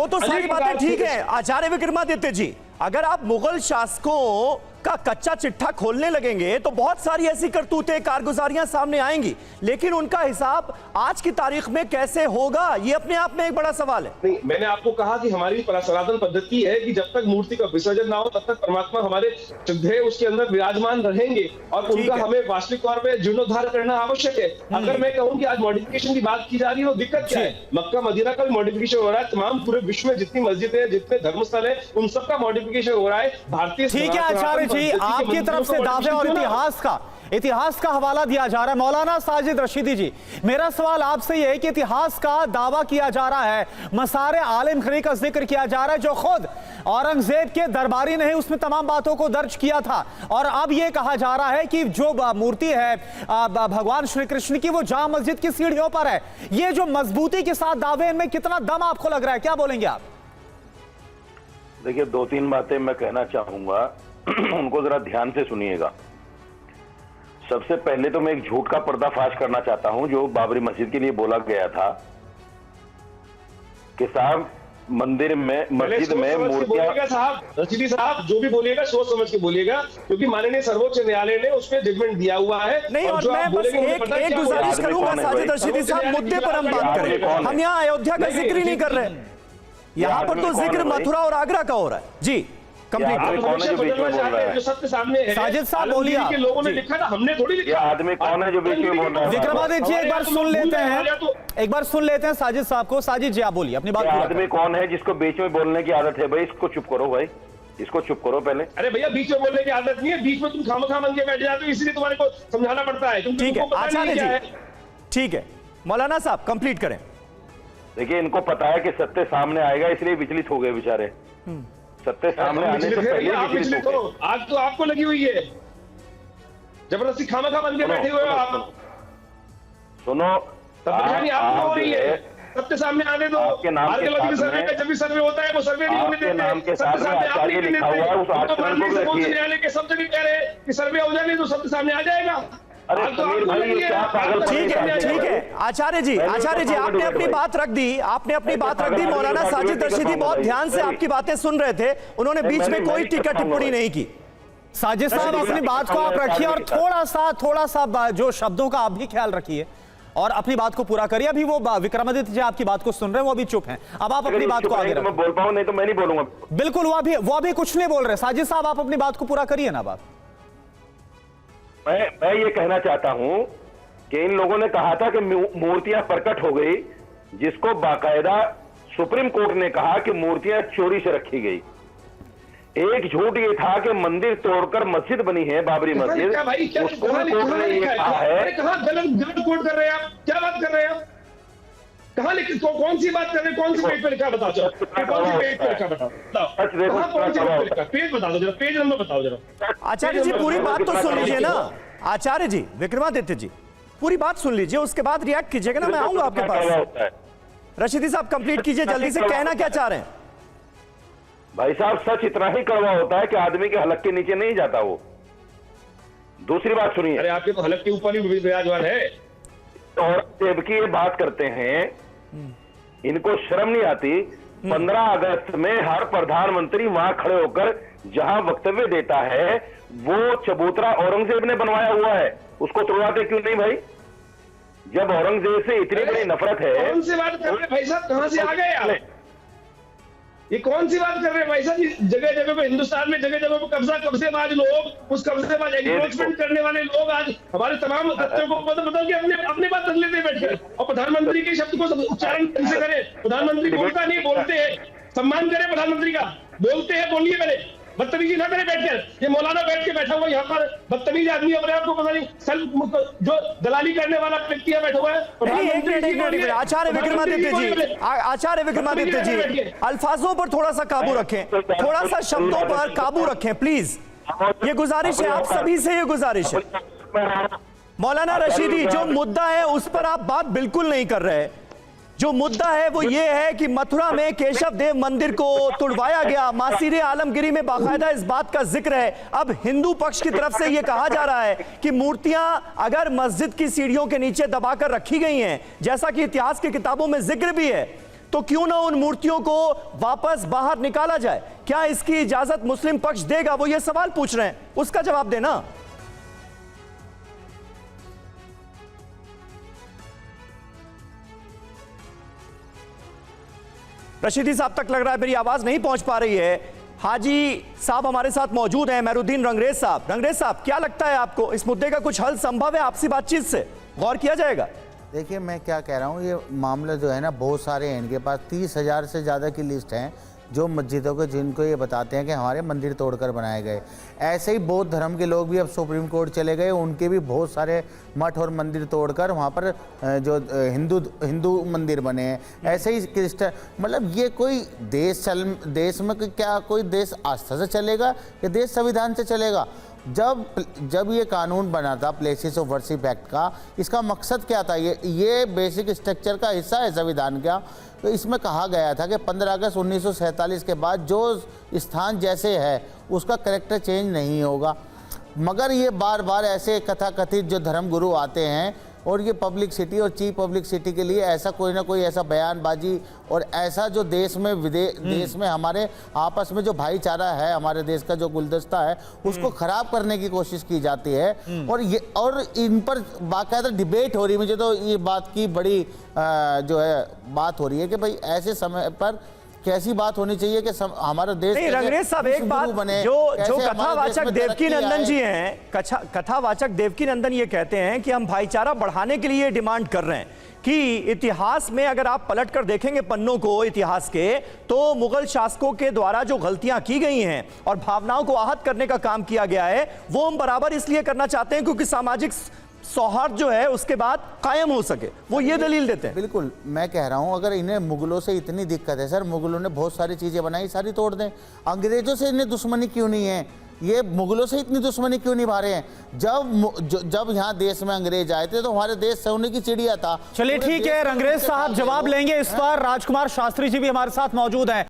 वो तो सारी बातें ठीक है आचार्य विक्रमादित्य जी, अगर आप मुगल शासकों का कच्चा चिट्ठा खोलने लगेंगे तो बहुत सारी ऐसी करतूतें, कारगुजारियां सामने आएंगी, लेकिन उनका हिसाब आज की तारीख में कैसे होगा, ये अपने आप में एक बड़ा सवाल है। नहीं, मैंने आपको कहा कि हमारी सनातन पद्धति है कि जब तक मूर्ति का विसर्जन ना हो तब तक परमात्मा हमारे श्रद्धेय उसके अंदर विराजमान रहेंगे और उनका हमें वास्तविक तौर पर जीर्णोद्धार करना आवश्यक है। अगर मैं कहूँ कि आज मॉडिफिकेशन की बात की जा रही है, वो दिक्कत क्या है? मक्का मदीना का भी मॉडिफिकेशन हो रहा है, तमाम पूरे विश्व में जितनी मस्जिदें हैं, जितने धर्मस्थल है, उन सबका मॉडिफिकेशन हो रहा है। भारतीय ठीक है आचार्य जी, आपकी तरफ से दावे और इतिहास का हवाला दिया जा रहा है। मौलाना साजिद रशीदी जी, मेरा सवाल आपसे यह है कि इतिहास का दावा किया जा रहा है, मसारे आलिम खरी का जिक्र किया जा रहा है, जो खुद औरंगजेब के दरबारी ने उसमें तमाम बातों को दर्ज किया था, और अब यह कहा जा रहा है कि जो मूर्ति है भगवान श्री कृष्ण की, वो जामा मस्जिद की सीढ़ियों पर है। ये जो मजबूती के साथ दावे, इनमें कितना दम आपको लग रहा है, क्या बोलेंगे आप? देखिए, दो तीन बातें मैं कहना चाहूंगा, उनको जरा ध्यान से सुनिएगा। सबसे पहले तो मैं एक झूठ का पर्दाफाश करना चाहता हूं जो बाबरी मस्जिद के लिए बोला गया था कि साहब मंदिर में, मस्जिद में मूर्तियां। साहब रशीदी साहब, जो भी बोलिएगा सोच समझ के बोलिएगा, क्योंकि माननीय सर्वोच्च न्यायालय ने उस पर जजमेंट दिया हुआ है। नहीं, और मैं बस एक गुजारिश करूंगा साजिद रशीदी साहब, मुद्दे पर हम बात करें। हम यहाँ अयोध्या का जिक्र ही नहीं कर रहे, यहाँ पर तो जिक्र मथुरा और आगरा का हो रहा है। जी जो सत्य सामने है। साजिद साहब बोलिए, लोगों ने लिखा था, हमने थोड़ी लिखा। आदमी कौन है जो बीच में बोल रहा है? विक्रमादित्य जी, एक बार सुन लेते हैं साजिद साहब को। साजिद जी, आप बोलिए अपनी बात। आदमी कौन है जिसको बीच में बोलने की आदत है? भाई इसको चुप करो, भाई इसको चुप करो पहले। अरे भैया, बीच में बोलने की आदत नहीं है, बीच में तुम खामखा बन के बैठ जाते हो, इसलिए तुम्हारे को समझाना पड़ता है। ठीक है आचार्य जी, ठीक है मौलाना साहब कंप्लीट करें। देखिए, इनको पता है कि सत्य सामने आएगा, इसलिए विचलित हो गए बेचारे। सत्य सामने आने से पहले विचलित हो गए। आज तो आपको लगी हुई है, जबरदस्ती खामखा बन के बैठे हुए हो आप। सुनो, परेशानी आपको हो रही है, सत्य सामने आने दो। आपके नाम के सर्वे का जब भी सर्वे होता है वो सर्वे नहीं होने देते। नाम के साथ में आचार्य लिखा हुआ है, उस आचरण को रखिए। न्यायालय के शब्द भी कह रहे हैं कि सर्वे हो जाने तो सत्य सामने आ जाएगा। अरे समीर भाई, ये क्या पागल? ठीक है आचार्य जी, आपने अपनी बात रख दी। मौलाना साजिद रशीदी बहुत ध्यान से आपकी बातें सुन रहे थे, उन्होंने बीच में कोई टीका टिप्पणी नहीं की। साजिद साहब, अपनी बात को आप रखिए और थोड़ा सा जो शब्दों का आप भी ख्याल रखिए और अपनी बात को पूरा करिए। अभी वो विक्रमादित्य जी आपकी बात को सुन रहे हैं, वो अभी चुप हैं। अब आप अपनी बात को आगे रखिए। मैं बोल पाऊं, नहीं तो मैं नहीं बोलूंगा। बिल्कुल, वो अभी कुछ नहीं बोल रहे। साजिद साहब, आप अपनी बात को पूरा करिए ना। बात मैं ये कहना चाहता हूं कि इन लोगों ने कहा था कि मूर्तियां प्रकट हो गई, जिसको बाकायदा सुप्रीम कोर्ट ने कहा कि मूर्तियां चोरी से रखी गई। एक झूठ ये था कि मंदिर तोड़कर मस्जिद बनी है, बाबरी मस्जिद। उसको कोर्ट ने ये कहा है। गलत कोर्ट कर रहे हैं आप, क्या बात कर रहे हैं आप? कहाँ लिखी, कौन सी बात कर रहे हैं? कौन सी पेज पे लिखा बताओ, कौन सी पेज पे लिखा बताओ, पेज बता दो जरा, पेज नंबर बताओ जरा। आचार्य जी, पूरी बात तो सुन लीजिए ना। आचार्य जी, विक्रमादित्य जी, पूरी बात सुन लीजिए, उसके बाद रिएक्ट कीजिएगा ना, मैं आऊंगा आपके पास। रशीदी साहब कंप्लीट कीजिए जल्दी से, कहना क्या चाह रहे हैं? भाई साहब, सच इतना ही कड़वा होता है कि आदमी के हलक के नीचे नहीं जाता वो। दूसरी बात सुनिए। अरे आपके तो हलक के ऊपर ही विराजमान है। और जबकि ये बात करते हैं, इनको शर्म नहीं आती? 15 अगस्त में हर प्रधानमंत्री वहां खड़े होकर जहां वक्तव्य देता है, वो चबूतरा औरंगजेब ने बनवाया हुआ है, उसको तोड़वाते क्यों नहीं भाई? जब औरंगजेब से इतनी बड़ी नफरत है। कौन सी बात कर रहे हैं भाई साहब, कहां से आ गए आप? ये कौन सी बात कर रहे हैं भाई साहब? जगह जगह पे, हिंदुस्तान में जगह जगह पे कब्जेबाज लोग, उस कब्जेबाज एनक्रोचमेंट करने वाले लोग आज हमारे तमाम तथ्यों को मतलब कि अपनी बात रख लेते हैं बैठ कर, और प्रधानमंत्री के शब्द को उच्चारण कैसे करें? प्रधानमंत्री बोलता नहीं, बोलते हैं, सम्मान करें प्रधानमंत्री का, बोलते हैं, बोलिए पहले, बदतमीजी ना करें बैठकर। ये मौलाना बैठ के बैठा हुआ यहाँ पर बदतमीज आदमी, अपने आपको पता नहीं, जो दलाली करने वाला व्यक्ति बैठा हुआ है। आचार्य विक्रमादित्य जी, अल्फाजों पर थोड़ा सा काबू रखें, थोड़ा सा शब्दों पर काबू रखें प्लीज, ये गुजारिश है आप सभी से, ये गुजारिश है। मौलाना रशीदी, जो मुद्दा है उस पर आप बात बिल्कुल नहीं कर रहे। जो मुद्दा है वो ये है कि मथुरा में केशव देव मंदिर को तुड़वाया गया, मासीरे आलमगिरी में बाकायदा इस बात का जिक्र है। अब हिंदू पक्ष की तरफ से ये कहा जा रहा है कि मूर्तियां अगर मस्जिद की सीढ़ियों के नीचे दबाकर रखी गई हैं, जैसा कि इतिहास की किताबों में जिक्र भी है, तो क्यों ना उन मूर्तियों को वापस बाहर निकाला जाए? क्या इसकी इजाजत मुस्लिम पक्ष देगा? वो ये सवाल पूछ रहे हैं, उसका जवाब देना। रशीदी साहब तक लग रहा है मेरी आवाज नहीं पहुंच पा रही है। हाजी साहब हमारे साथ मौजूद हैं, मेहरुद्दीन रंगरेज साहब। रंगरेज साहब, क्या लगता है आपको, इस मुद्दे का कुछ हल संभव है? आपसी बातचीत से गौर किया जाएगा? देखिए, मैं क्या कह रहा हूँ, ये मामला जो है ना, बहुत सारे हैं इनके पास। 30,000 से ज़्यादा की लिस्ट हैं जो मस्जिदों को, जिनको ये बताते हैं कि हमारे मंदिर तोड़कर बनाए गए। ऐसे ही बौद्ध धर्म के लोग भी अब सुप्रीम कोर्ट चले गए, उनके भी बहुत सारे मठ और मंदिर तोड़कर वहाँ पर जो हिंदू मंदिर बने हैं। ऐसे ही क्रिश्चियन, मतलब ये कोई देश में क्या कोई देश आस्था से चलेगा या देश संविधान से चलेगा? जब ये कानून बना था प्लेसेस ऑफ वर्शिप एक्ट का, इसका मकसद क्या था? ये बेसिक स्ट्रक्चर का हिस्सा है संविधान का। तो इसमें कहा गया था कि 15 अगस्त 1947 के बाद जो स्थान जैसे है उसका कैरेक्टर चेंज नहीं होगा। मगर ये बार बार ऐसे कथाकथित जो धर्म गुरु आते हैं और ये पब्लिक सिटी और चीफ पब्लिक सिटी के लिए ऐसा कोई ना कोई ऐसा बयानबाजी और ऐसा जो देश में हमारे आपस में जो भाईचारा है, हमारे देश का जो गुलदस्ता है, उसको खराब करने की कोशिश की जाती है। और इन पर बाकायदा डिबेट हो रही है। मुझे तो ये बात की बड़ी जो है बात हो रही है कि भाई ऐसे समय पर कैसी बात होनी चाहिए कि हमारा देश। नहीं रंगरेज साहब, एक बात जो कथावाचक देवकी नंदन जी हैं, कथावाचक देवकी नंदन ये कहते हैं कि हम भाईचारा बढ़ाने के लिए डिमांड कर रहे हैं कि इतिहास में अगर आप पलट कर देखेंगे पन्नों को इतिहास के, तो मुगल शासकों के द्वारा जो गलतियां की गई हैं और भावनाओं को आहत करने का काम किया गया है, वो हम बराबर इसलिए करना चाहते हैं क्योंकि सामाजिक सौहार्द जो है उसके बाद कायम हो सके। वो ये दलील देते हैं। बिल्कुल, मैं कह रहा हूं, अगर इन्हें मुगलों से इतनी दिक्कत है, सर मुगलों ने बहुत सारी चीजें बनाई, सारी तोड़ दें। अंग्रेजों से इन्हें दुश्मनी क्यों नहीं है? ये मुगलों से इतनी दुश्मनी क्यों निभा रहे हैं? जब यहाँ देश में अंग्रेज आए थे तो हमारे देश सोने की चिड़िया था। चलिए ठीक है, रंगरेज साहब जवाब लेंगे इस पर। राजकुमार शास्त्री जी भी हमारे साथ मौजूद हैं।